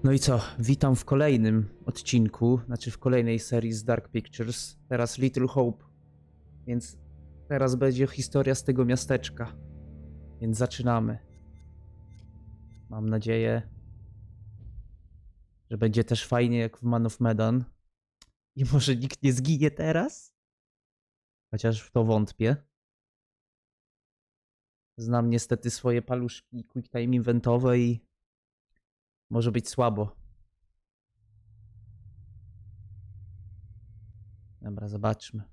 No i co? Witam w kolejnym odcinku, znaczy w kolejnej serii z Dark Pictures. Teraz Little Hope. Więc teraz będzie historia z tego miasteczka. Więc zaczynamy. Mam nadzieję, że będzie też fajnie jak w Man of Medan. I może nikt nie zginie teraz? Chociaż w to wątpię. Znam niestety swoje paluszki quick time eventowe i może być słabo. Dobra, zobaczmy.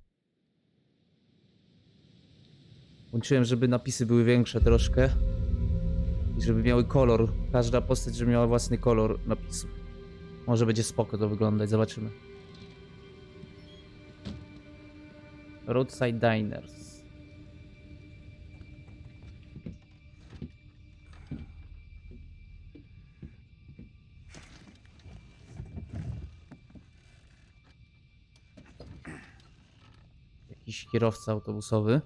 Włączyłem, żeby napisy były większe troszkę. I żeby miały kolor. Każda postać, żeby miała własny kolor napisu. Może będzie spoko to wyglądać, zobaczymy. Roadside Diners. Jakiś kierowca autobusowy.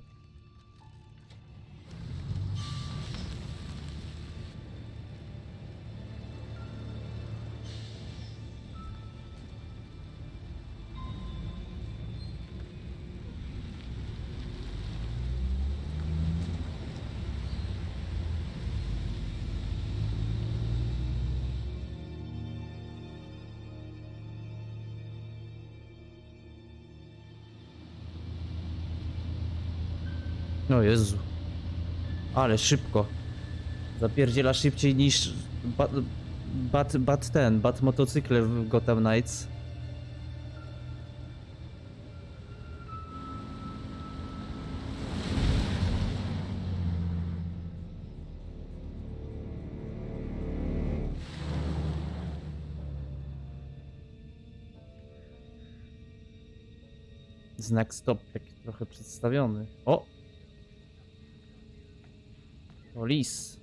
No Jezu. Ale szybko. Zapierdziela szybciej niż bat motocykle w Gotham Knights. Znak stop taki trochę przedstawiony. O! To lis.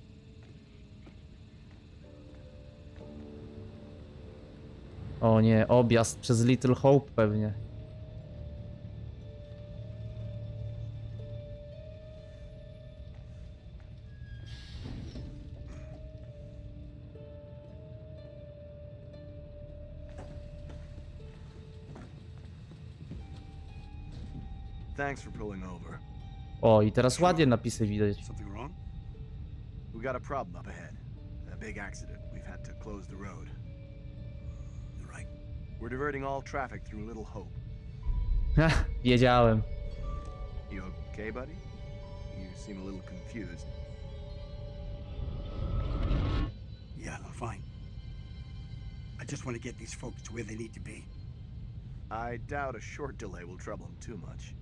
O nie, objazd przez Little Hope pewnie. Thanks for pulling over. O, i teraz ładnie napisy widać. Something wrong? We got a problem up ahead. A big accident. We've had to close the road. You're right. We're diverting all traffic through Little Hope. Ha, wiedziałem. You okay, buddy? You seem a little confused. Yeah, I'm fine. I just want to get these folks to where they need to be. I doubt a short delay will trouble them too much.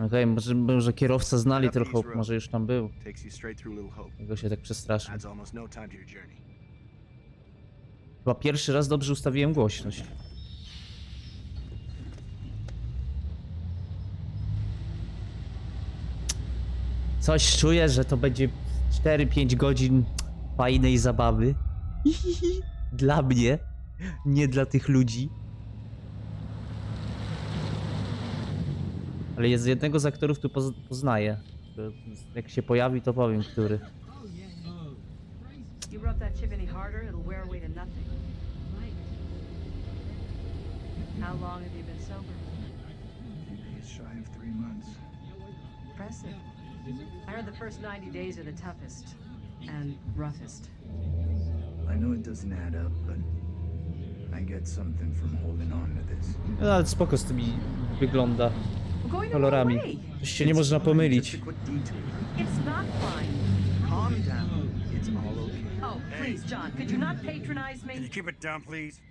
Okej, może kierowca zna Little Hope, może już tam był. Takes you straight through Little Hope. Jego się tak przestraszył. Adds almost no time to your journey. Chyba pierwszy raz dobrze ustawiłem głośność. Coś czuję, że to będzie 4-5 godzin fajnej zabawy. Dla mnie, nie dla tych ludzi. Ale jest jednego z aktorów tu poznaję. Jak się pojawi, to powiem, który. You rub that chip any harder, it'll wear away to nothing. How long have you been sober? He's shy of 3 months. Impressive. I heard the first 90 days are the toughest and roughest. I know it doesn't add up, but I get something from holding on to this. No, ale spoko z tymi wygląda We're going the wrong kolorami. way. Coś się nie można pomylić. Just a quick detour. It's not fine. Calm down. It's all okay. Oh, please, John, could you not patronize me? Can you keep it down, please?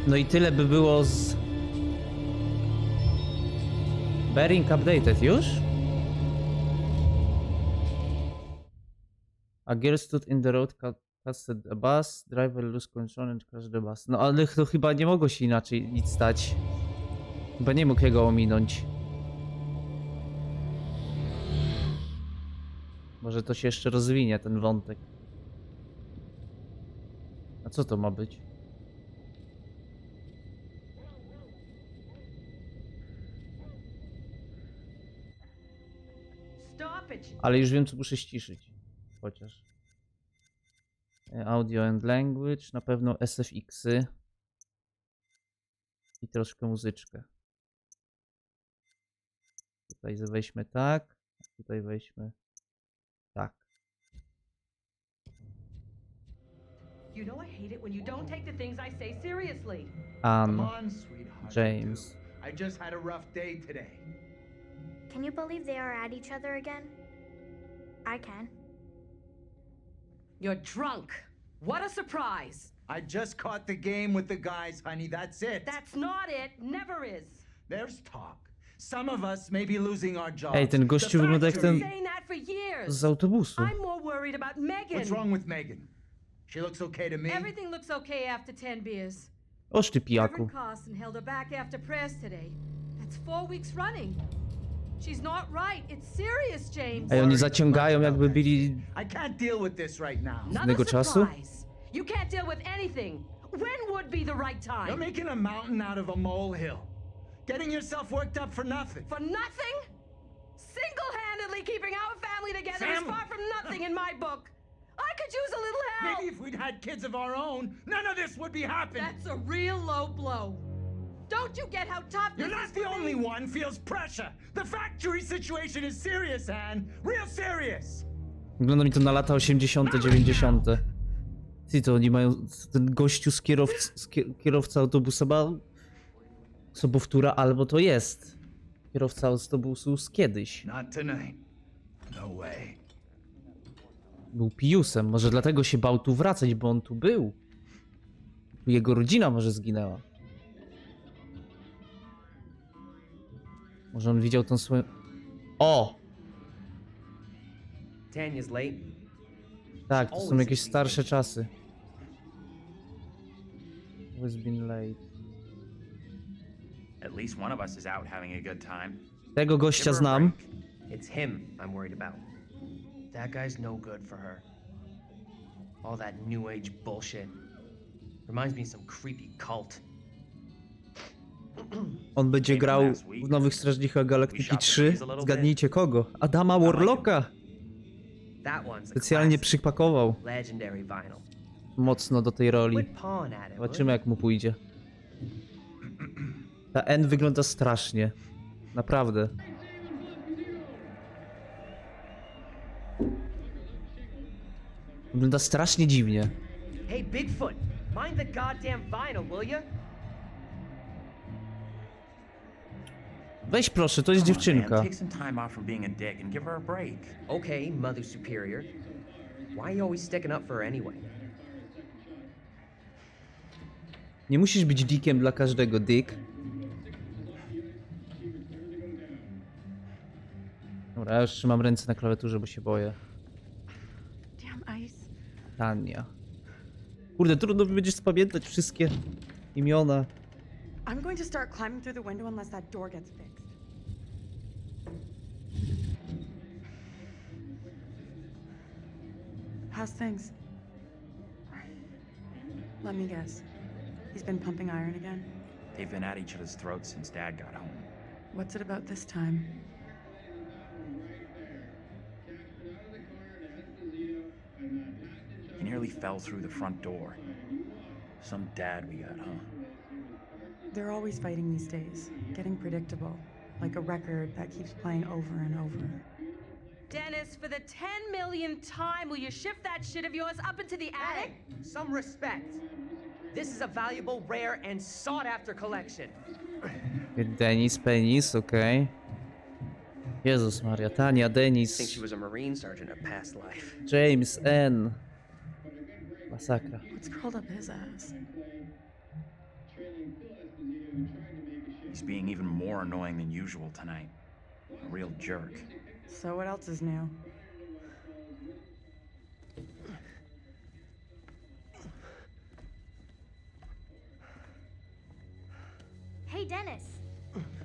No i tyle by było z... Bearing updated już? A girl stood in the road, casted a bus, driver lost control and crashed the bus. No ale to chyba nie mogło się inaczej nic stać. Chyba nie mógł jego ominąć. Może to się jeszcze rozwinie, ten wątek. A co to ma być? Stop it. Ale już wiem, co muszę ściszyć. Chociaż. Audio and language, na pewno SFX-y. I troszkę muzyczkę. Tutaj weźmy tak, a tutaj weźmy tak. You know I hate it when you don't take the things I say seriously. Come Ann, on, sweetheart. James. I just had a rough day today. Can you believe they are at each other again? I can. You're drunk. What a surprise. I just caught the game with the guys, honey. That's it. That's not it. Never is. There's talk. Some of us may be losing our jobs. Ej, ten gościu The wygląda jak ten Been saying that for years. z autobusu. I'm more worried about Megan. What's wrong with Megan? She looks okay to me. Everything looks okay after 10 beers. Oż ty pijaku. Reverend Carson held her back after prayers today. That's 4 weeks running. She's not right. It's serious, James. Ej, oni zaciągają jakby byli... I can't deal with this right now. Another Innego czasu? surprise. You can't deal with anything. When would be the right You're time? making a mountain out of a molehill. Getting yourself worked up for nothing. For nothing? Single-handedly keeping our family together is Family? far from nothing in my book. I could use a little help. Maybe if we'd had kids of our own, none of this would be happening. That's a real low blow. Don't you get how tough You're this not is the for only me? one feels pressure. The factory situation is serious, Anne. Real serious. Wygląda mi to na lata 80., 90. Ty, to oni mają... Ten gościu z kierowca autobusu ma... Sobowtóra, albo to jest kierowca autobusu z kiedyś. Not tonight. No way. Był Piusem, może dlatego się bał tu wracać, bo on tu był. Jego rodzina może zginęła. Może on widział tą swoją... O! Tanya's late. Tak, to są jakieś starsze czasy. Always been late. At least one of us is out having a good time. Tego gościa znam. It's him I'm worried about. That guy's no good for her. All that new age bullshit. Reminds me of some creepy cult. On będzie grał w Nowych Strażnikach Galaktyki 3. Zgadnijcie kogo? Adama Warlocka! That one's a Specjalnie classic. przypakował Legendary vinyl. mocno do tej roli. Quit pawing at it, will Zobaczymy jak mu pójdzie. Ta N wygląda strasznie. Naprawdę. Wygląda strasznie dziwnie. you? Hey, Bigfoot, mind the goddamn vinyl, will ya? Weź proszę, to jest Come on, man, dziewczynka. take some time off from being a dick and give her a break. Okay, Mother Superior. Why are you always sticking up for her anyway? Nie musisz być dickiem dla każdego, dick. Dobra, ja już trzymam ręce na klawiaturze, bo się boję. Damn ice. Tania. Kurde, trudno mi będzie spamiętać wszystkie imiona. I'm going to start climbing through the window unless that door gets fixed. How's things? Let me guess. He's been pumping iron again? They've been at each other's throats since Dad got home. What's it about this time? He nearly fell through the front door. Some dad we got, huh? They're always fighting these days, getting predictable, like a record that keeps playing over and over. Dennis, for the 10 millionth time, will you shift that shit of yours up into the attic? Hey, some respect. This is a valuable, rare, and sought-after collection. Denis, penis, okej. Jezus Maria, Tania, I think Denis, she was a Marine sergeant in a past life. James, N. Masakra. What's curled up his ass? He's being even more annoying than usual tonight. A real jerk. So what else is new? Hey, Dennis.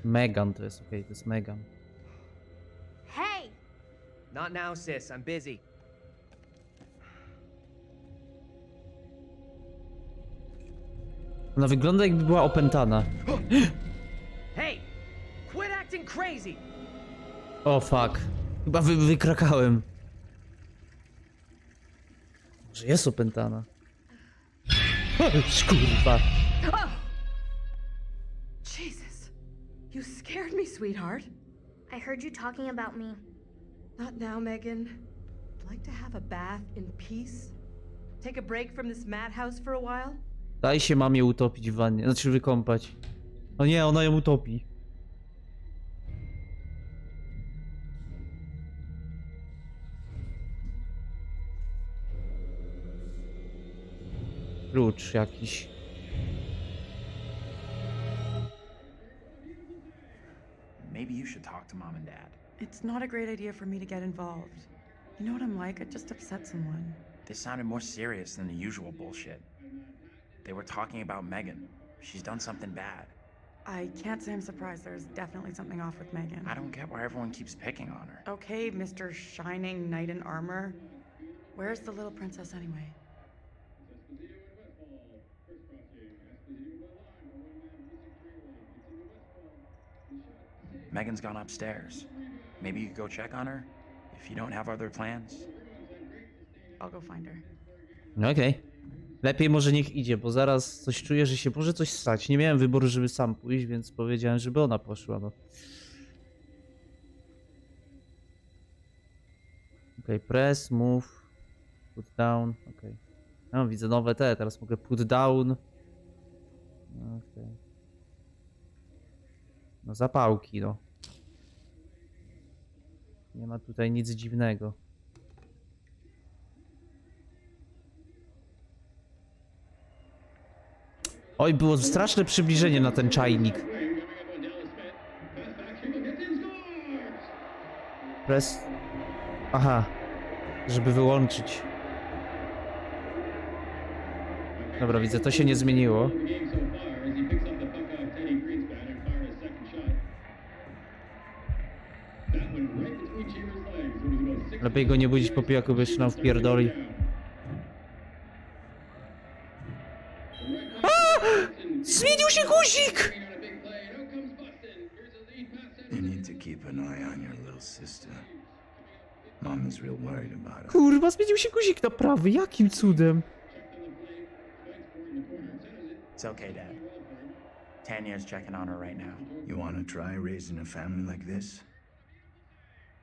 Megan to jest, okej, to jest Megan. Hey. Not now, sis. I'm busy. Ona wygląda jakby była opętana. Hey, quit acting crazy. O fuck. Chyba wykrakałem. Że jest opętana. Kurwa. Oh! Jesus. You scared me, sweetheart. I heard you talking about me. Not now, Megan. I'd like to have a bath in peace. Take a break from this madhouse for a while. Daj się mamie utopić w wannie, znaczy wykąpać. O nie, ona ją utopi. Klucz jakiś. Maybe you should talk to Mom and Dad. It's not a great idea for me to get involved. You know what I'm like? I just upset someone. This sounded more serious than the usual bullshit. They were talking about Megan. She's done something bad. I can't say I'm surprised. There's definitely something off with Megan. I don't get why everyone keeps picking on her. Okay, Mr. Shining Knight in Armor. Where's the little princess anyway? Megan's gone upstairs. Maybe you could go check on her? If you don't have other plans? I'll go find her. No okej. Lepiej może niech idzie, bo zaraz coś czuję, że się może coś stać. Nie miałem wyboru, żeby sam pójść, więc powiedziałem, żeby ona poszła, no. Okej, press, move, put down, okej. No, widzę nowe te, teraz mogę put down. Okej. No zapałki, no. Nie ma tutaj nic dziwnego. Oj, było straszne przybliżenie na ten czajnik. Press. Aha. Żeby wyłączyć. Dobra, widzę, to się nie zmieniło. Lepiej go nie budzić po pijaku, bo jeszcze nam wpierdoli. Zmienił się guzik! You need to keep an eye on your little sister. Mom is real worried about her. Kurwa, zmienił się guzik na prawy, jakim cudem? It's okay, Dad. Tanya's checking on her right now. You want to try raising a family like this?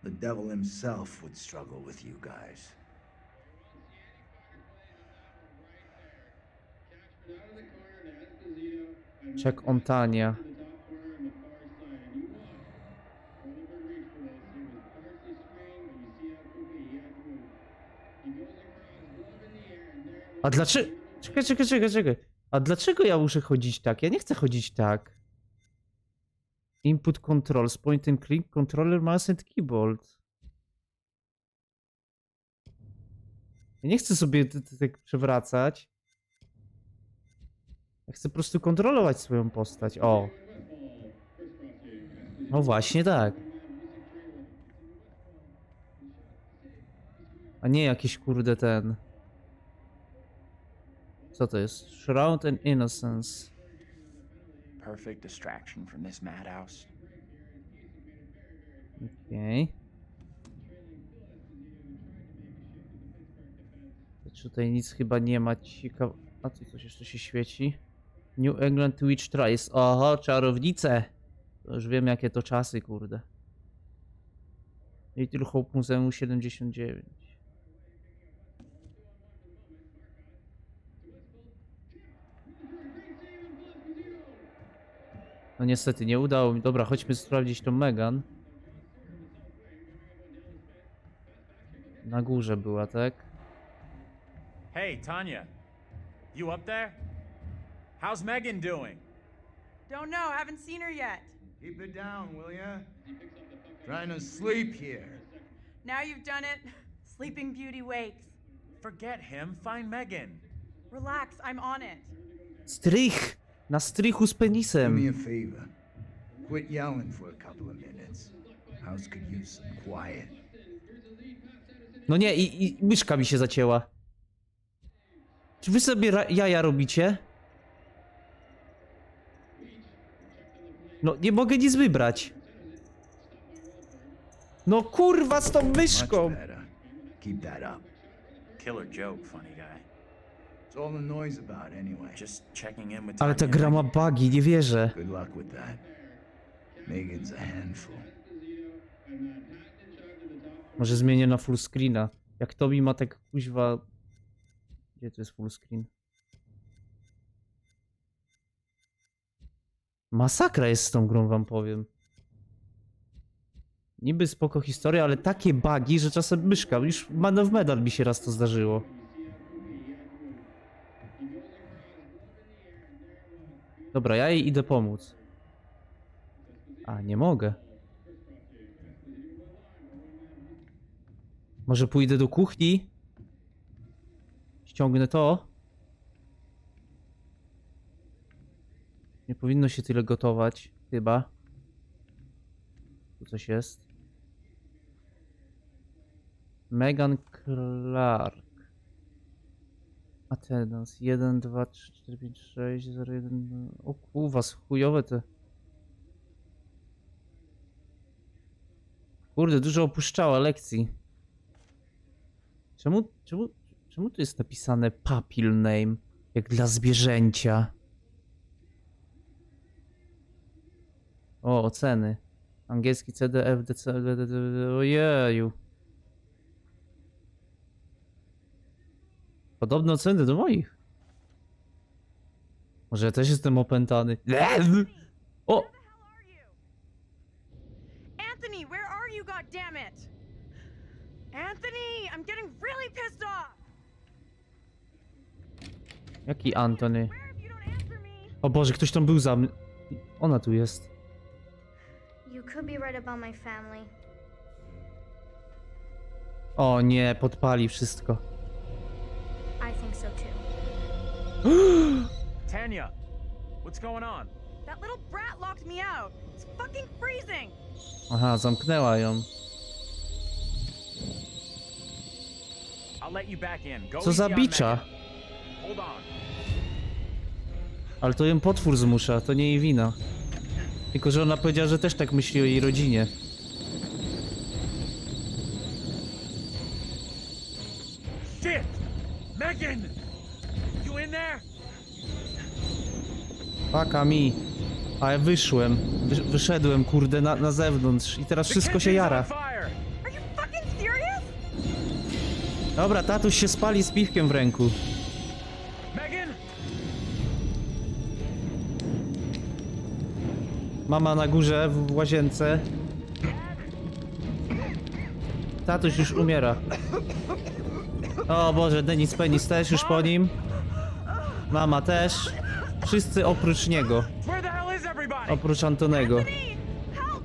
The devil himself would struggle with you guys. Check on Tania. A dlaczego? Czekaj. A dlaczego ja muszę chodzić tak? Ja nie chcę chodzić tak. Input controls, point and click, controller, mouse and keyboard. Ja nie chcę sobie tak przewracać. Ja chcę po prostu kontrolować swoją postać. O. No właśnie tak. A nie jakiś kurde ten. Co to jest? Shroud and Innocence. Perfect distraction from this madhouse. Okej. Tutaj nic chyba nie ma ciekawe. A tu coś jeszcze się świeci. New England Witch Trials. Oho, czarownice! To już wiem jakie to czasy, kurde. Little Hope Muzeum 79. No niestety nie udało mi. Dobra, chodźmy sprawdzić tą Megan. Na górze była, tak? Hey, Tanya. You up there? How's Megan doing? Don't know, haven't seen her yet. Keep it down, will ya? Trying to sleep here. Now you've done it. Sleeping Beauty wakes. Forget him, find Megan. Relax, I'm on it. Strych! Na strychu z Do me penisem. a favor. Quit yelling for a couple of minutes. House could use some quiet. No nie, i myszka mi się zacięła. Czy wy sobie jaja robicie? No, nie mogę nic wybrać. No kurwa z tą Much myszką! better. Keep that up. Killer joke, funny guy. It's all the noise about anyway. Just checking in with Ale ta Tanya. gra ma bugi, nie wierzę. Good luck with that. Megan's a handful. Może zmienię na full screena. Jak Tobi ma tak kuźwa... Gdzie to jest full screen? Masakra jest z tą grą, wam powiem. Niby spoko historia, ale takie bugi, że czasem myszka. Już Man of Medan mi się raz to zdarzyło. Dobra, ja jej idę pomóc. A, nie mogę. Może pójdę do kuchni? Ściągnę to. Nie powinno się tyle gotować, chyba. Tu coś jest. Megan Clark. Attendance 1, 2, 3, 4, 5, 6, 0, 1. O kurwa, chujowe te. Kurde, dużo opuszczała lekcji. Czemu tu jest napisane papil name? Jak dla zwierzęcia. O, oceny. Angielski CD, F, D, C, D, D, D, ojeju. Podobne oceny do moich. Może ja też jestem opętany. O! Anthony, where are you, goddammit? Anthony, I'm getting really pissed off. Jaki Antony? Where if you don't answer me? O Boże, ktoś tam był za mnie. Ona tu jest. You could be right about my family. O nie, podpali wszystko. I think so too. Tanya, what's going on? That little brat locked me out. It's fucking freezing. Aha, zamknęła ją. I'll let you back in. Go Co za easy on bicza? Megan. Hold on. Ale to ją potwór zmusza, to nie jej wina. Tylko, że ona powiedziała, że też tak myśli o jej rodzinie. Shit! Megan! You in there? Paka mi. A ja wyszłem. Wyszedłem, kurde, na zewnątrz. I teraz wszystko się jara. Are you fucking serious? Dobra, tatuś się spali z piwkiem w ręku. Megan! Mama na górze, w łazience. Tatuś już umiera. O Boże, Denis Penis też już po nim. Mama też. Wszyscy oprócz niego. Where the hell is everybody? Oprócz Antonego. Anthony, help!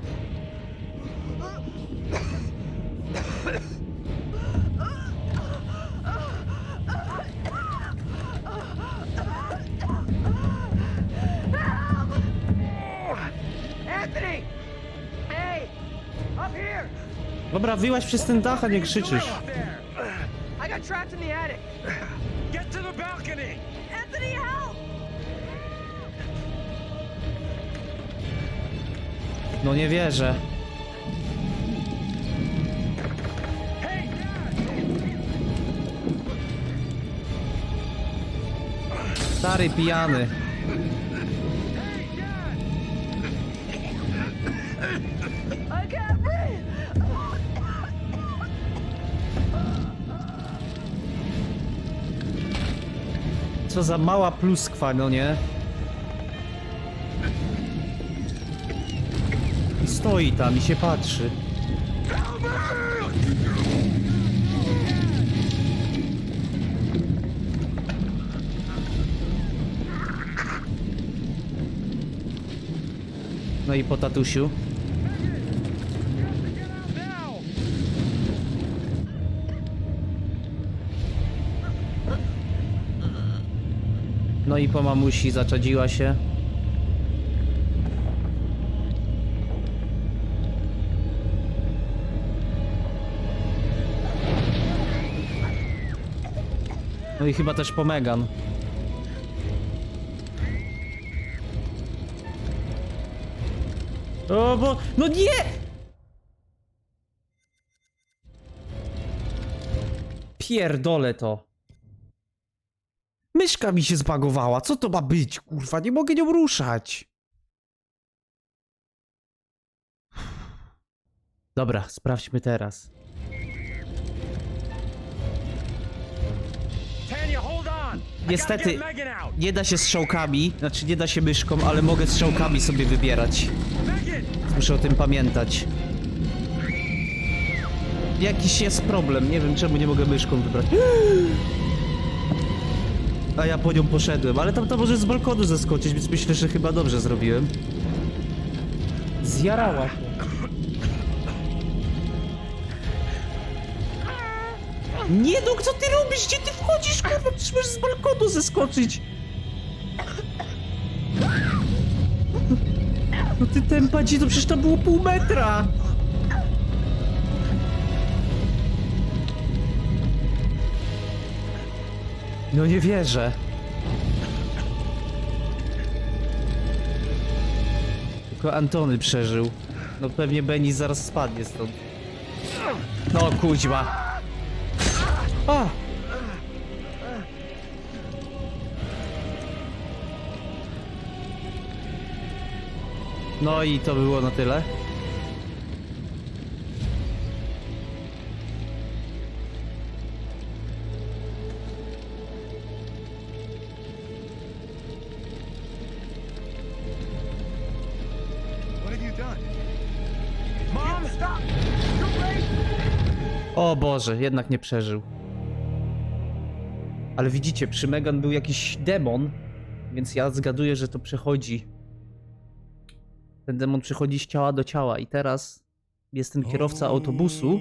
Anthony! Hey! Up here! Dobra, wyłaź przez ten dach, a nie krzyczysz. Up there! I got trapped in the attic. Get to the balcony! Anthony, help! No nie wierzę. Hey, Dad! Stary pijany. Hey, Dad! I can't breathe. Co za mała pluskwa, no nie? I stoi tam i się patrzy. No i po tatusiu. Now! No i po mamusi zaczadziła się. No i chyba też po Megan. O bo... No nie! pierdolę to. Myszka mi się zbagowała. Co to ma być, kurwa? Nie mogę nią ruszać. Dobra, sprawdźmy teraz. Tanya, hold on. Niestety, I gotta get Megan out. nie da się strzałkami, znaczy nie da się myszką, ale mogę strzałkami sobie wybierać. Megan! Muszę o tym pamiętać. Jakiś jest problem, nie wiem czemu nie mogę myszką wybrać. A ja po nią poszedłem, ale tam to może z balkonu zeskoczyć, więc myślę, że chyba dobrze zrobiłem. Zjarała się. Nie no, co ty robisz? Gdzie ty wchodzisz, kurwa? Przecież możesz z balkonu zeskoczyć. No ty tempadzi, to przecież tam było pół metra. No nie wierzę. Tylko Antony przeżył. No pewnie Benny zaraz spadnie stąd. No kuźwa. O! No i to było na tyle. What have you done? Mom, stop! Too late! O Boże, jednak nie przeżył. Ale widzicie, przy Megan był jakiś demon, więc ja zgaduję, że to przechodzi. Ten demon przechodzi z ciała do ciała i teraz jest ten kierowca autobusu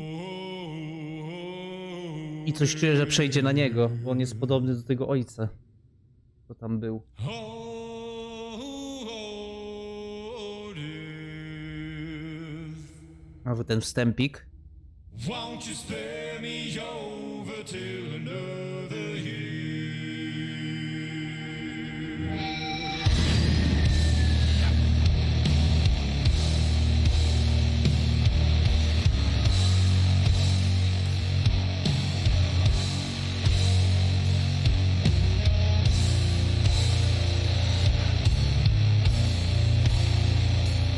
i coś czuję, że przejdzie na niego, bo on jest podobny do tego ojca, co tam był. A ten wstępik. Won't you spare me over till another year?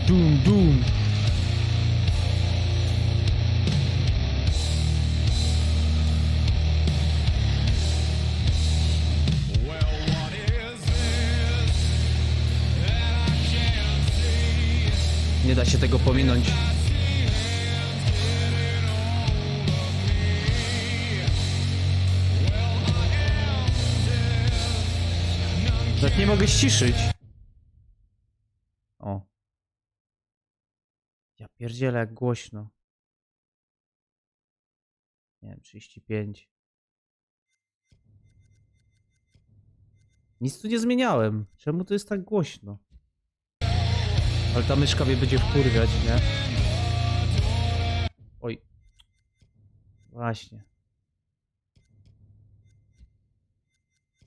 Dum, dum. Nie da się tego pominąć. Tak nie mogę ściszyć. O. Ja pierdzielę jak głośno. Nie wiem, 35. Nic tu nie zmieniałem. Czemu to jest tak głośno? Ale ta myszka mnie będzie wkurwiać, nie? Oj. Właśnie.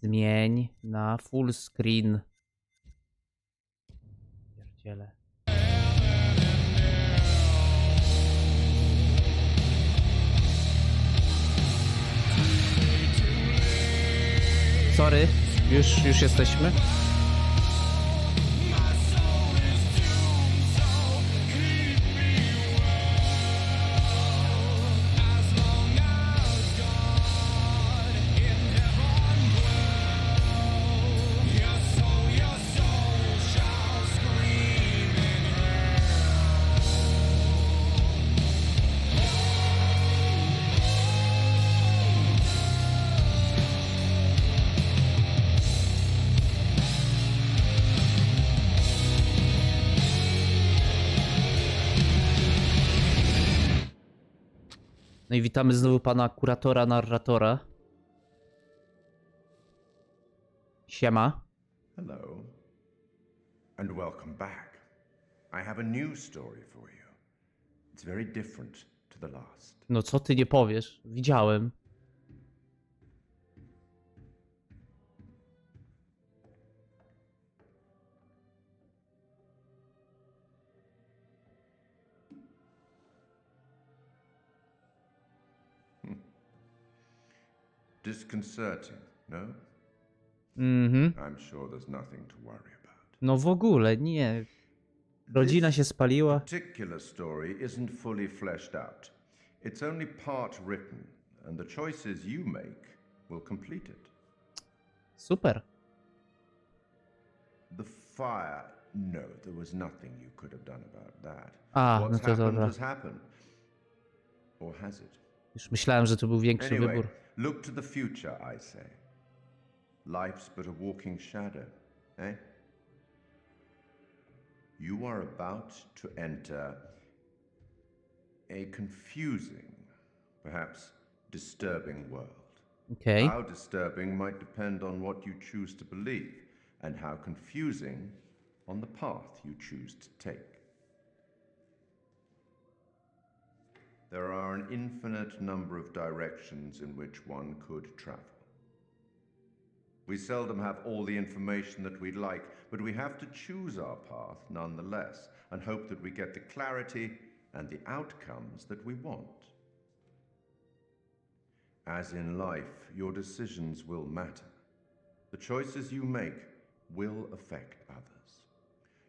Zmień na full screen. Pierdziele. Sorry, już jesteśmy. No i witamy znowu pana kuratora, narratora. Siema. Hello, and welcome back. I have a new story for you. It's very different to the last. No co ty nie powiesz? Widziałem. Disconcerting, no? Mhm. I'm sure there's nothing to worry about. No w ogóle, nie. Rodzina się spaliła. This particular story isn't fully fleshed out. It's only part written, and the choices you make will complete it. Super. The fire. No, there was nothing you could have done about that. A, no What's to happened dobra. has happened. Or has it? Już myślałem, że to był większy Anyway, wybór. look to the future, I say. Life's but a walking shadow, eh? You are about to enter a confusing, perhaps disturbing world. Okej. How disturbing might depend on what you choose to believe, and how confusing on the path you choose to take. There are an infinite number of directions in which one could travel. We seldom have all the information that we'd like, but we have to choose our path nonetheless, and hope that we get the clarity and the outcomes that we want. As in life, your decisions will matter. The choices you make will affect others.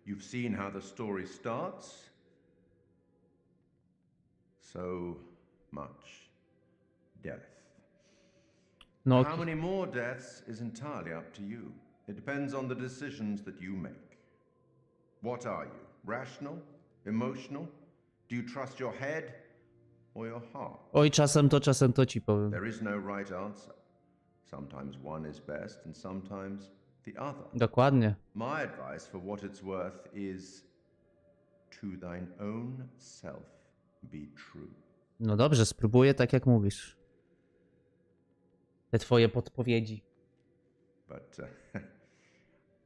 You've seen how the story starts. So much death. No, How many more deaths is entirely up to you. It depends on the decisions that you make. What are you? Rational? Emotional? Do you trust your head or your heart? oj, czasem to ci powiem. There is no right answer. Sometimes one is best and sometimes the other. Dokładnie. My advice, for what it's worth, is to thine own self be true. No dobrze, spróbuję tak jak mówisz. Te twoje podpowiedzi. But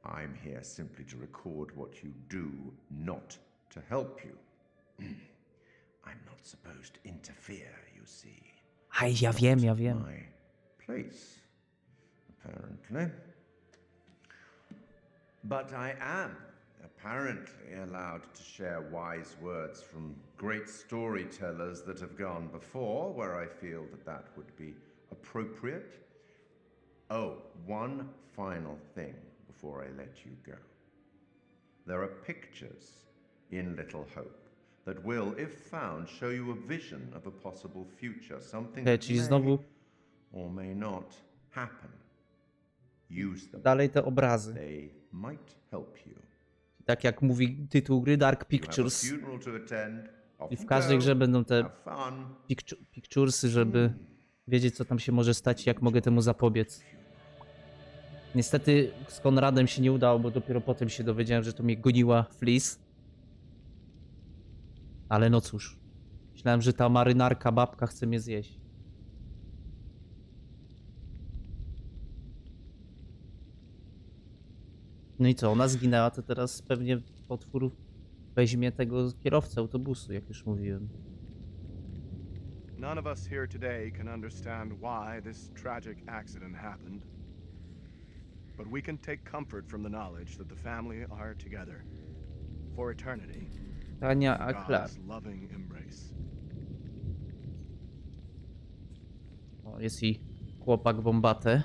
I'm here simply to record what you do, not to help you. I'm not supposed to interfere, you see. Aj, ja wiem. My place, apparently. But I am apparently allowed to share wise words from great storytellers that have gone before, where I feel that would be appropriate. Oh, one final thing before I let you go. There are pictures in Little Hope that will, if found, show you a vision of a possible future, something that Czyli may znowu or may not happen. Use them. dalej te obrazy. They might help you. Tak jak mówi tytuł gry, Dark You have a Pictures. funeral to attend. I Off w you każdej go. grze będą te Have fun. picturesy, żeby wiedzieć, co tam się może stać i jak mogę temu zapobiec. Niestety z Konradem się nie udało, bo dopiero potem się dowiedziałem, że to mnie goniła Fliss. Ale no cóż. Myślałem, że ta marynarka babka chce mnie zjeść. No i co, ona zginęła, to teraz pewnie potwór weźmie tego kierowcę autobusu, jak już mówiłem. None of us here today can understand why this tragic accident happened. But we can take comfort from the knowledge that the family are together for eternity. Tania a Klar. God's loving embrace. O, jest i chłopak Bombate.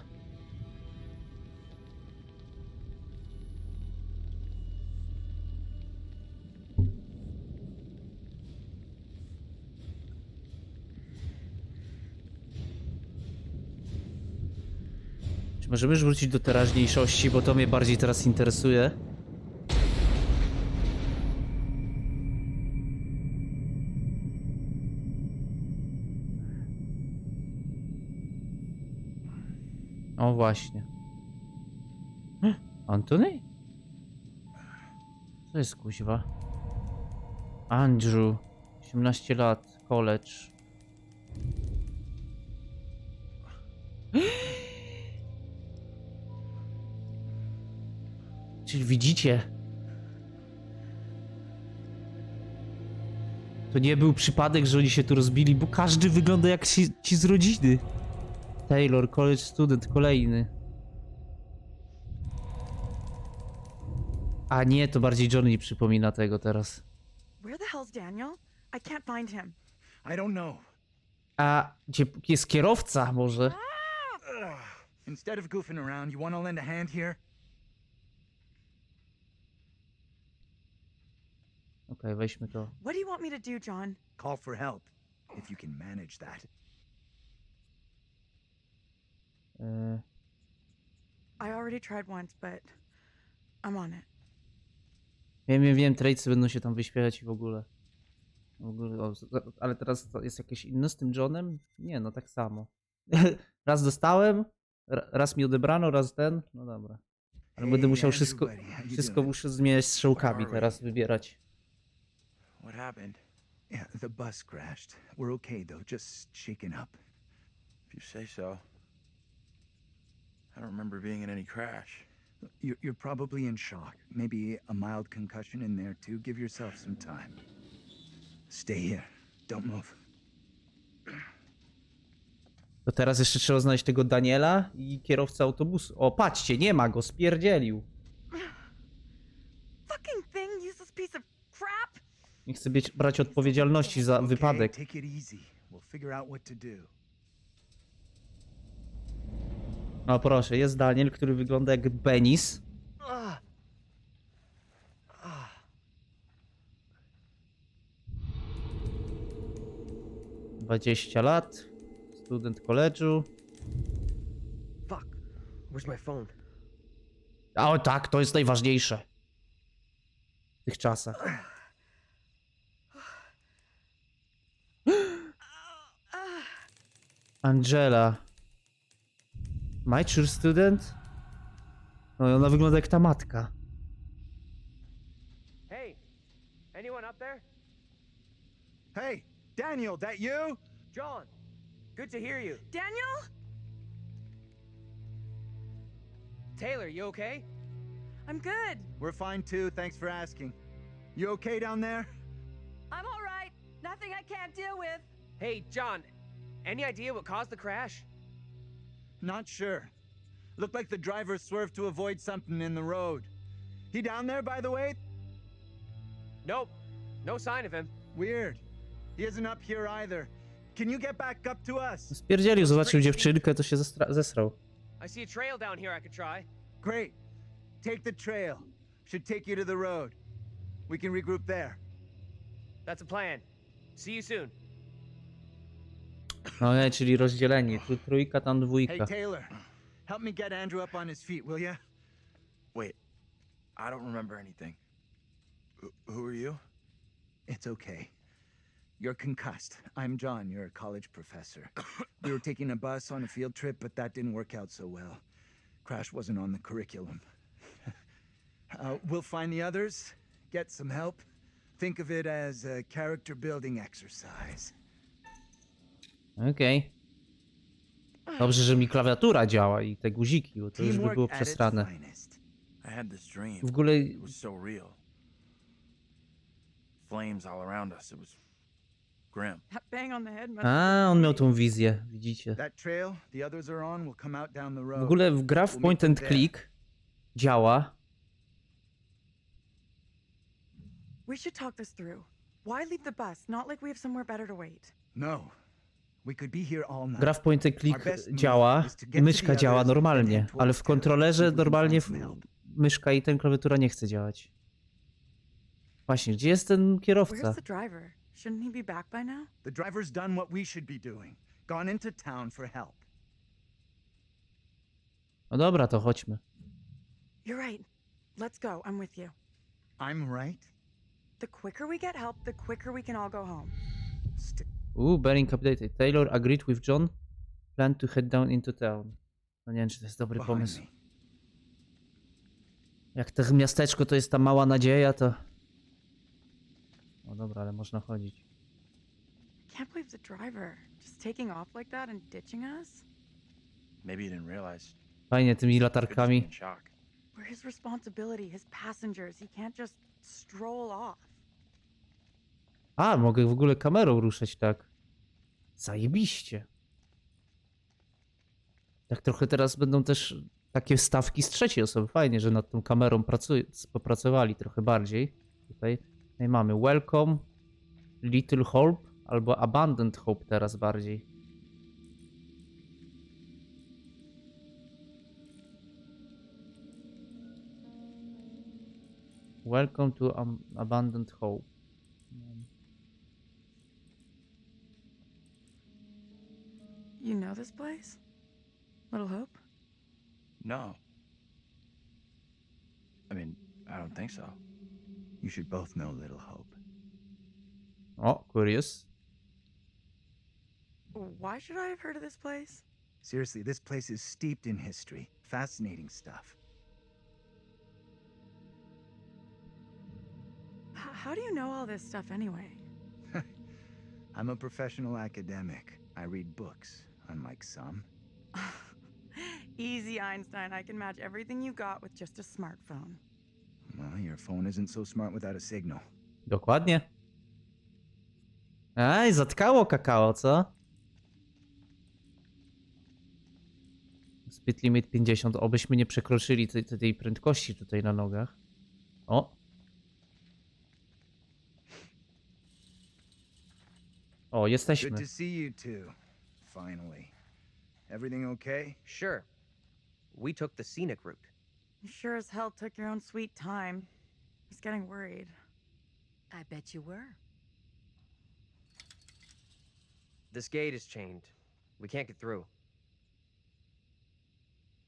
Czy możemy już wrócić do teraźniejszości, bo to mnie bardziej teraz interesuje. O właśnie. Antony? Co jest kuźwa? Andrew. 18 lat. College. Czyli widzicie? To nie był przypadek, że oni się tu rozbili, bo każdy wygląda jak ci z rodziny. Taylor, college student, kolejny. A nie, to bardziej Johnny przypomina tego teraz. Where the hell's Daniel? I can't find him. I don't know. A gdzie jest kierowca może? Instead of goofing around, you want to lend a hand here? Okej, weźmy to. What do you want me to do, John? Call for help, if you can manage that. I already tried once, but I'm on it. Wiem, trade'sy będą się tam wyśpiewać i w ogóle. Ale teraz to jest jakieś inne z tym Johnem? Nie, no tak samo. Raz dostałem, raz mi odebrano, raz ten. No dobra. Ale będę musiał wszystko muszę zmieniać strzałkami teraz, wybierać. What happened? Yeah, the bus crashed. We're okay though, just shaken up. If you say so. I don't remember being in any crash. You're probably in shock. Maybe a mild concussion in there too. Give yourself some time. Stay here. Don't move. To teraz jeszcze trzeba znaleźć tego Daniela i kierowcę autobusu. O, patrzcie, nie ma go, spierdzielił. Fucking thing, useless piece of crap! Nie chcę brać odpowiedzialności za wypadek. Take it easy. We'll figure out what to do. No proszę, jest Daniel, który wygląda jak penis. 20 lat, student koledżu. Fuck. Where's my phone? O tak, to jest najważniejsze. W tych czasach. Angela. Mature student? No ona wygląda jak ta matka. Hey, anyone up there? Hey, Daniel, that you? John, good to hear you. Daniel? Taylor, you okay? I'm good. We're fine too, thanks for asking. You okay down there? I'm all right. Nothing I can't deal with. Hey, John, any idea what caused the crash? Not sure. Looked like the driver swerved to avoid something in the road. He down there, by the way? Nope, no sign of him. Weird. He isn't up here either. Can you get back up to us? Spierdzielił, zobaczył dziewczynkę, to się zesrał. I see a trail down here I could try. Great. Take the trail. Should take you to the road. We can regroup there. That's a plan. See you soon. No nie, czyli rozdzieleni. Tu trójka, tam Hey dwójka. Taylor, help me get Andrew up on his feet, will ya? Wait, I don't remember anything. Who are you? It's okay. You're concussed. I'm John, you're a college professor. We were taking a bus on a field trip, but that didn't work out so well. Crash wasn't on the curriculum. We'll find the others, get some help. Think of it as a character building exercise. Okej. Dobrze, że mi klawiatura działa i te guziki, bo to już by było przesrane. I had this dream. W ogóle... It was so real. Flames all around us. It was grim. That bang on the head must A, on miał tą wizję, widzicie. That trail the others are on will come out down the W road. ogóle gra w point and click działa. We should talk this through. Why leave the bus? Not like we have somewhere better to wait. No. We could be here all night. Gra w point and click działa, myszka działa normalnie, ale w kontrolerze normalnie myszka i ten klawiatura nie chce działać. Właśnie, gdzie jest ten kierowca? Where's the driver? Shouldn't he be back by now? The driver's done what we should be doing. Gone into town for help. No dobra, to chodźmy. You're right. Let's go. I'm with you. I'm right. The quicker we get help, the quicker we can all go home. Bearing updated. Taylor agreed with John. Plan to head down into town. No nie wiem, czy to jest dobry pomysł. Jak to miasteczko to jest ta mała nadzieja, to... No dobra, ale można chodzić. Can't believe the driver just taking off like that and ditching us. Maybe you didn't realize. Fajnie tymi Could latarkami. just be in shock. We're his responsibility, his passengers. He can't just stroll off. A, mogę w ogóle kamerą ruszać tak. Zajebiście. Tak trochę teraz będą też takie wstawki z trzeciej osoby. Fajnie, że nad tą kamerą popracowali trochę bardziej. Tutaj mamy Welcome, Little Hope albo Abandoned Hope teraz bardziej. Welcome to Abandoned Hope. You know this place? Little Hope? No. I mean, I don't think so. You should both know Little Hope. O, curious. Why should I have heard of this place? Seriously, this place is steeped in history. Fascinating stuff. How do you know all this stuff anyway? I'm a professional academic. I read books, unlike some. Easy, Einstein. I can match everything you got with just a smartphone. Well, your phone isn't so smart without a signal. Dokładnie. Aj, zatkało kakao, co? Speed limit 50. Obyśmy nie przekroczyli tej prędkości tutaj na nogach. O! O, jesteśmy. Good to see you two. Finally. Everything okay? Sure. We took the scenic route. You sure as hell took your own sweet time. I was getting worried. I bet you were. This gate is chained. We can't get through.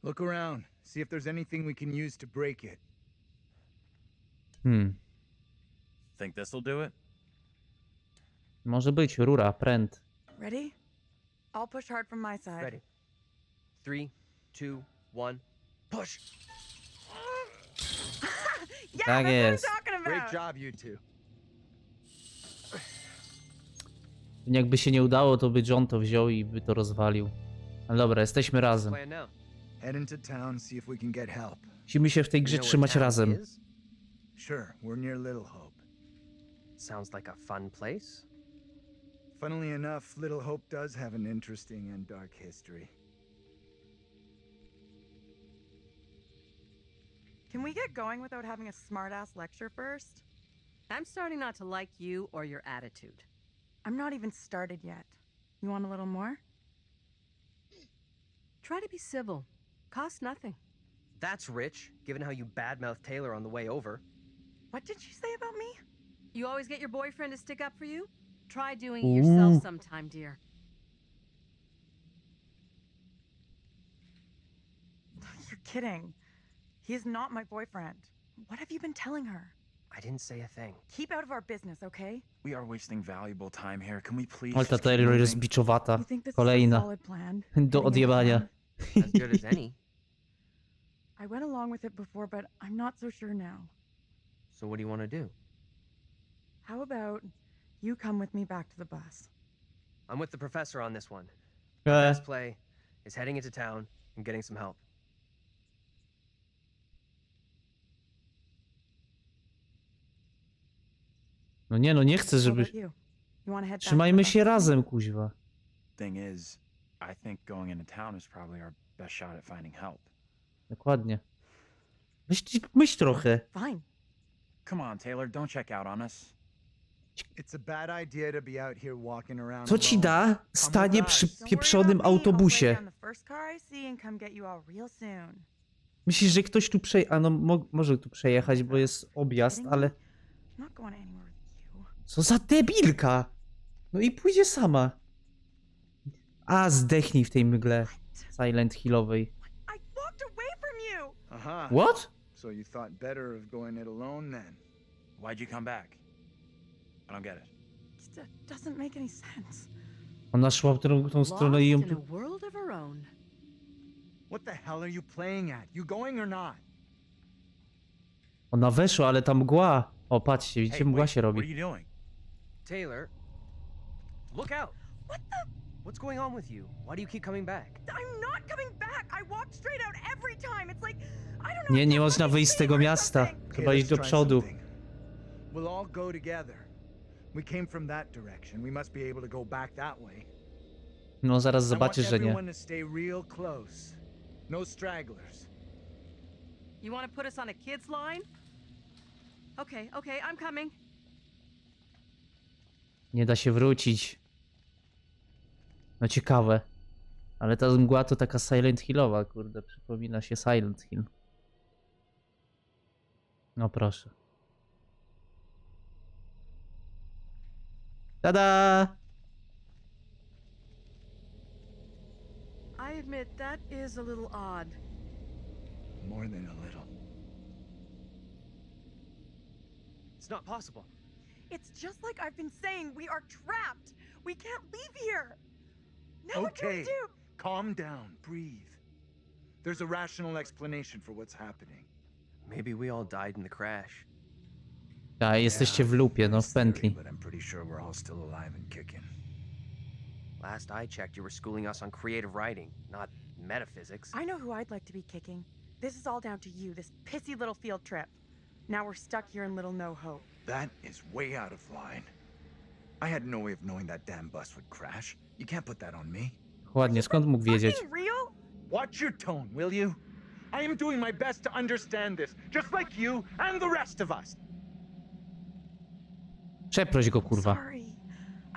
Look around. See if there's anything we can use to break it. Think this'll do it? Może być rura, pręt. Ready? I'll push hard from my side. Ready. 3, 2, 1, push! Yeah, Tak that's jest. what I'm talking Great about. job, you two. Jakby się nie udało, to by John to wziął i by to rozwalił. Ale dobra, jesteśmy razem. Plan now. Head into town, see if we can get help. Musimy się w tej You grze know where trzymać town razem. is? Sure, we're near Little Hope. Sounds like a fun place. Funnily enough, Little Hope does have an interesting and dark history. Can we get going without having a smart-ass lecture first? I'm starting not to like you or your attitude. I'm not even started yet. You want a little more? Try to be civil. Costs nothing. That's rich, given how you badmouthed Taylor on the way over. What did she say about me? You always get your boyfriend to stick up for you? Try doing it yourself Ooh. sometime, dear. You're kidding. He is not my boyfriend. What have you been telling her? I didn't say a thing. Keep out of our business, okay? We are wasting valuable time here. Can we please Ale ta just keep Taylor jest moving? biczowata. You think this is a Kolejna. solid plan? Do Getting into odjebania. town? As good as any. I went along with it before, but I'm not so sure now. So what do you want to do? How about you come with me back to the bus? I'm with the professor on this one. E, Best play is heading into town and getting some help. No nie, no nie chcę, What żeby... about you? You want to head back to the Trzymajmy bus? się razem, kuźwa. Thing is, I think going into town is probably our best shot at finding help. Dokładnie. Myśl trochę. Fine. Come on, Taylor, don't check out on us. It's a bad idea to be out here walking around Co ci alone. da stanie przy Don't worry pieprzonym about me. I'll play autobusie? down the first car I see and come get you all real soon. Myślisz, że ktoś tu przeje... A no, może tu przejechać, bo jest objazd, ale... I'm not going anywhere with you. Co za debilka! No i pójdzie sama. A, zdechnij w tej mgle Silent Hillowej. I walked away from you. Aha. What? So you thought better of going it alone then? Why'd you come back? I don't get it. It doesn't make any sense. Ona szła w tą stronę i ją... Lost in a world of her own. What the hell are you playing at? You going or not? Ona weszła, ale tam mgła. O, patrzcie, widzicie, mgła wait, się what are robi. you doing? Taylor, look out! What the? What's going on with you? Why do you keep coming back? I'm not coming back. I walked straight out every time. It's like I don't know. Nie, if nie you're można fucking wyjść z tego asleep or miasta. something. Trzeba iść do let's try przodu. something. We'll all go together. We came from that direction. We must be able to go back that way. No, zaraz I want zobaczysz, że nie. everyone to stay real close. No stragglers. You want to put us on a kid's line? Okay, I'm coming. Nie da się wrócić. No ciekawe. Ale ta mgła to taka Silent Hillowa, kurde. Przypomina się Silent Hill. No proszę. Tada! I admit that is a little odd. More than a little. It's not possible. It's just like I've been saying, we are trapped. We can't leave here. Now what do we Okay, do? calm down, breathe. There's a rational explanation for what's happening. Maybe we all died in the crash. A, jesteście w lupie, no w pętli. But I'm pretty sure we're all still alive and kicking. Last I checked, you were schooling us on creative writing, not metaphysics. I know who I'd like to be kicking. This is all down to you, this pissy little field trip. Now we're stuck here in Little No Hope. That is way out of line. I had no way of knowing that damn bus would crash. You can't put that on me. Ładnie, skąd mógł wiedzieć? Fucking real? Watch your tone, will you? I am doing my best to understand this, just like you and the rest of us. Przeproś go, kurwa. Sorry.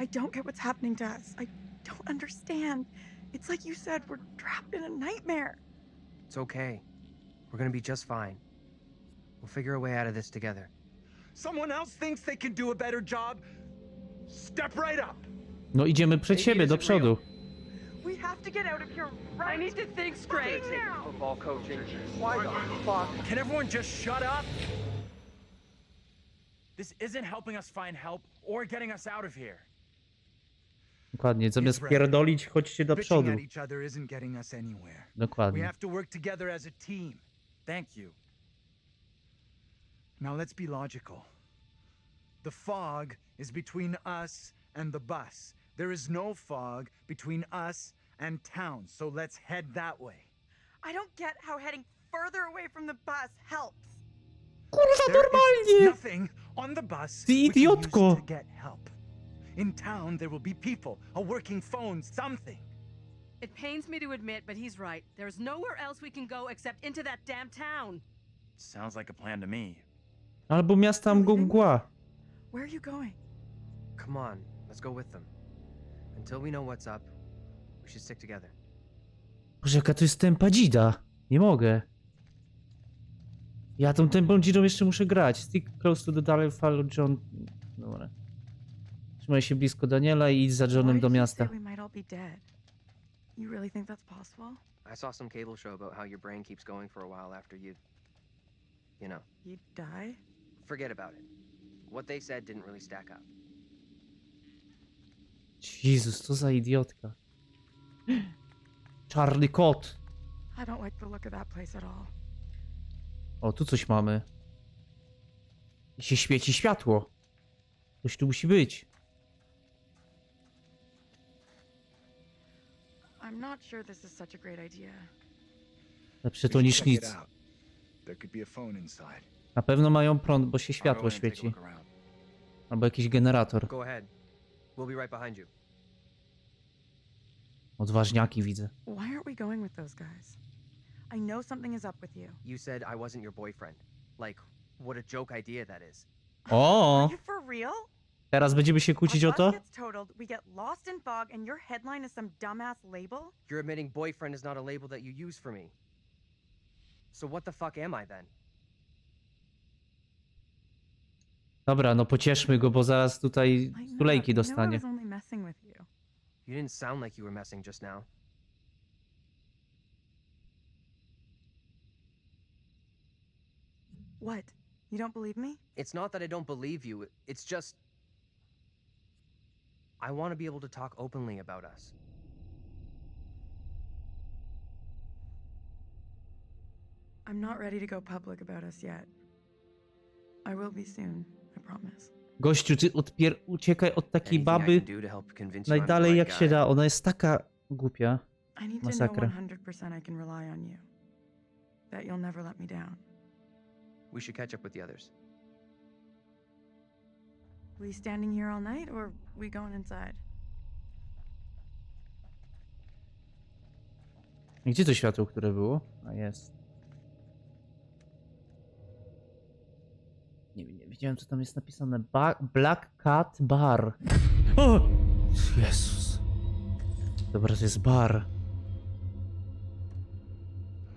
I don't get what's happening to us. I don't understand. It's like you said, we're trapped in a nightmare. It's okay. We're gonna be just fine. We'll figure a way out of this together. Someone else thinks they can do a better job? Step right up. No idziemy przed siebie, do przodu. We have to get out of here right I need to think straight. now. Football coaching. Why the fuck? Can everyone just shut up? This isn't helping us find help or getting us out of here. Dokładnie, zamiast pierdolić, chodźcie do Bitching przodu. at each other isn't getting us anywhere. We Dokładnie. have to work together as a team. Thank you. Now let's be logical. The fog is between us and the bus. There is no fog between us and town, so let's head that way. I don't get how heading further away from the bus helps. Kurwa, There is normalnie! nothing on the bus Ty we can use idiotko! to get help. In town, there will be people, a working phone, something. It pains me to admit, but he's right. There's nowhere else we can go except into that damn town. Sounds like a plan to me. Albo miasta mgła. Where are you going? Come on, let's go with them. Until we know what's up, we should stick together. Boże, jaka to jest tempa dzida. Nie mogę. Ja tą tempą dzidą jeszcze muszę grać. Stick close to the Dalej follow John. Dobra. Trzymaj się blisko Daniela i idź za Johnem do miasta. We might all be dead. You really think that's possible? I saw some cable show about how your brain keeps going for a while after you know. You die? Forget about it. What they said didn't really stack up. Jezus, co za idiotka. Czarny kot. I don't like the look of that place at all. O, tu coś mamy. I się świeci światło. Coś tu musi być. I'm not sure this is such a great idea. Lepsze We to should niż check it nic. out. There could be a phone inside. Na pewno mają prąd, bo się I'll go światło in and take a świeci. look around. Albo jakiś generator. Go ahead. We'll be right behind you. Odważniaki widzę. Why aren't we going with those guys? I know something is up with you. You said I wasn't your boyfriend. Like, what a joke idea that is. O! Are you for real? Teraz będziemy się kłócić o Our to? bus gets totaled, we get lost in fog, and your headline is some dumbass label? You're admitting boyfriend is not a label that you use for me. So what the fuck am I then? Dobra, no pocieszmy go, bo zaraz tutaj I tulejki I dostanie. was only messing with you. You didn't sound like you were messing just now. What? You don't believe me? It's not that I don't believe you, it's just... I want to be able to talk openly about us. I'm not ready to go public about us yet. I will be soon, I promise. Gościu, ty uciekaj od takiej Anything I baby can do to help convince you I'm the najdalej right jak się guy. da. Ona jest taka głupia. I need to Masakra. know 100% I can rely on you. That you'll never let me down. We should catch up with the others. We standing here all night, or we going inside? Gdzie to światło, które było? A jest. Nie widziałem, co tam jest napisane. Black Cat Bar. O! Jezus. Dobra, to jest bar.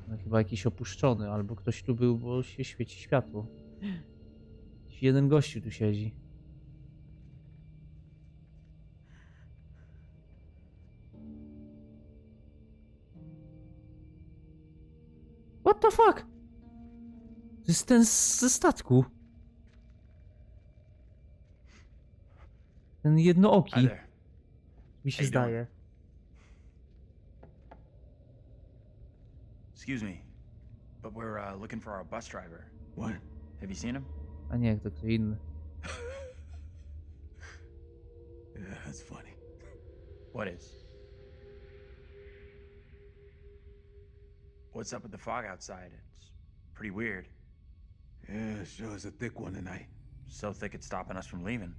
No, chyba jakiś opuszczony, albo ktoś tu był, bo się świeci światło. Jakiś jeden gościu tu siedzi. fuck? To jest ten ze statku. Ten jednooki. Hi there. Mi się How you zdaje. Excuse me, but we're looking for our bus driver. What? Have you seen him? A nie, to kto inny. Yeah, that's funny. What is? What's up with the fog outside? It's pretty weird. Yeah, sure is a thick one tonight. So thick it's stopping us from leaving.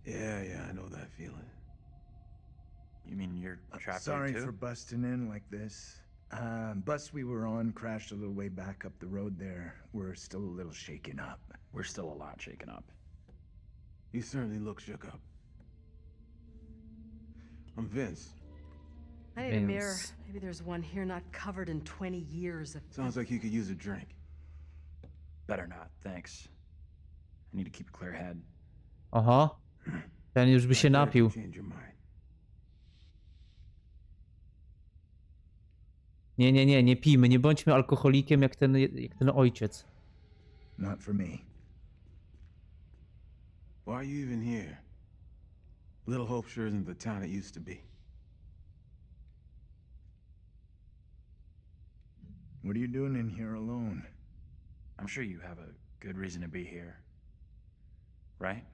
Yeah, I know that feeling. You mean you're trapped Sorry there too? for busting in like this. Bus we were on crashed a little way back up the road there. We're still a little shaken up. We're still a lot shaken up. You certainly look shook up. I'm Vince. I need a mirror. Vince. Maybe there's one here not covered in 20 years of... Sounds like you could use a drink. Better not, thanks. I need to keep a clear head. Aha. Ten już by się napił. Change your mind. Nie pijmy, nie bądźmy alkoholikiem jak ten ojciec. Not for me. Why are you even here? Little Hope sure isn't the town it used to be. What are you doing in here alone? I'm sure you have a good reason to be here. Right?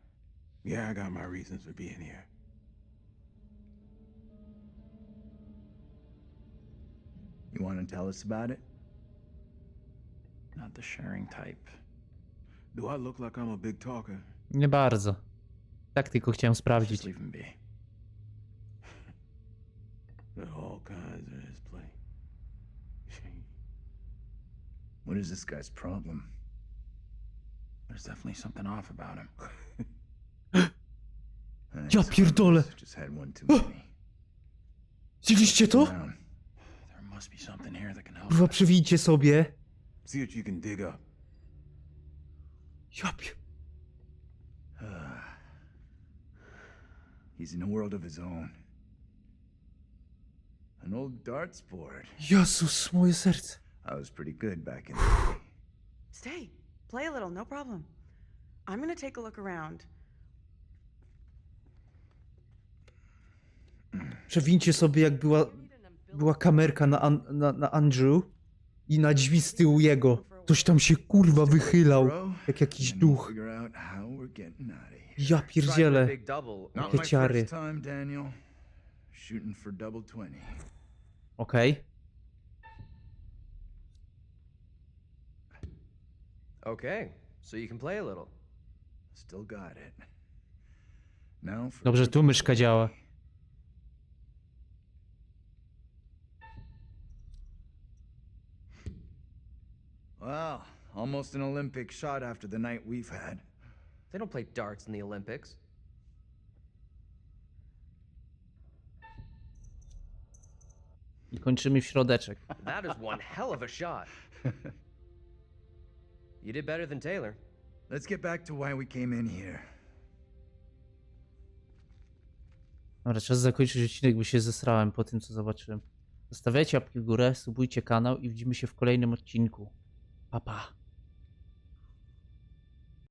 Yeah, I got my reasons for being here. You want to tell us about it? Not the sharing type. Do I look like I'm a big talker? Nie bardzo. Tak tylko chciałem Just sprawdzić. leave him be. There are all kinds in this place. What is this guy's problem? There's definitely something off about him. Ja pierdolę! Just had one too many. Widzieliście to? Down. There must be something here that can help. Kurwa, przewijcie sobie. See what you can dig up. Ja pier... He's in a world of his own. An old darts board. Jezus, moje serce. I was pretty good back in the day. Stay. Play a little, no problem. I'm gonna take a look around. Przewincie sobie jak była kamerka na Andrew i na drzwi z tyłu jego. Ktoś tam się kurwa wychylał, jak jakiś duch. Figure out how we're getting out of here. Ja pierdzielę. Not Jakie my ciary. first time, Daniel. Shooting for double 20. Okej. Okay, so you can play a little. Still got it. Now for Dobrze, tu myszka działa. Well, almost an Olympic shot after the night we've had. They don't play darts in the Olympics. I kończymy w środeczek. That is one hell of a shot. You did better than Taylor. Let's get back to why we came in here. Dobra, czas zakończyć odcinek, bo się zesrałem po tym, co zobaczyłem. Zostawiajcie łapki w górę, subujcie kanał i widzimy się w kolejnym odcinku. Pa, pa.